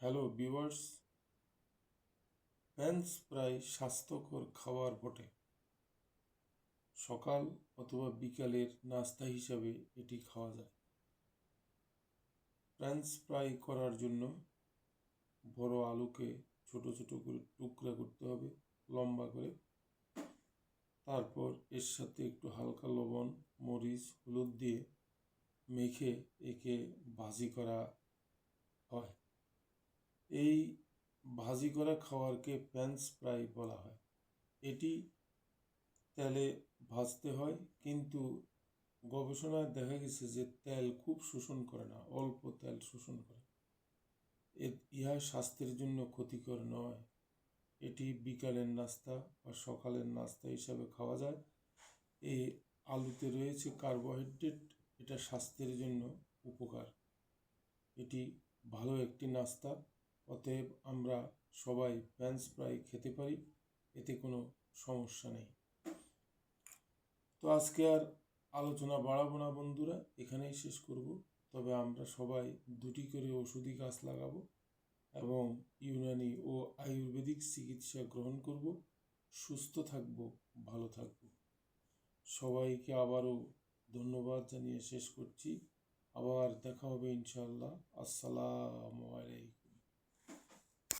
Hello viewers, French fry স্বাস্থ্যকর খাবার বটে। সকাল অথবা বিকালের নাস্তা হিসাবে এটি খাওয়া যায়। ফ্রেঞ্চ ফ্রাই করার জন্য বড় আলুকে ছোট ছোট করে টুকরা করতে হবে, লম্বা করে। তারপর এর সাথে একটু হালকা লবণ, মরিচ, হলুদ দিয়ে মেখে একে ভাজি করা হয়। এই ভাজি করা খাবারকে ফ্রেঞ্চ ফ্রাই বলা হয়। এটি তেলে ভাজতে হয়, কিন্তু গবেষণায় দেখা গেছে যে তেল খুব শোষণ করে না, অল্প তেল শোষণ করে। ইহা স্বাস্থ্যের জন্য ক্ষতিকর নয়। এটি বিকালের নাস্তা বা সকালের নাস্তা হিসাবে খাওয়া যায়। এই আলুতে রয়েছে কার্বোহাইড্রেট, এটা স্বাস্থ্যের জন্য উপকার। এটি ভালো একটি নাস্তা। অতএব আমরা সবাই ফ্রেঞ্চ ফ্রাই খেতে পারি, এতে কোনো সমস্যা নেই। তো আজকে আর আলোচনা বাড়াবো না বন্ধুরা, এখানেই শেষ করব। তবে আমরা সবাই 2টি করে ওষুধি গাছ লাগাবো এবং ইউনানি ও আয়ুর্বেদিক চিকিৎসা গ্রহণ করব। সুস্থ থাকব, ভালো থাকব। সবাইকে আবারও ধন্যবাদ জানিয়ে শেষ করছি। আবার দেখা হবে ইনশাআল্লাহ। আসসালামু আলাইকুম।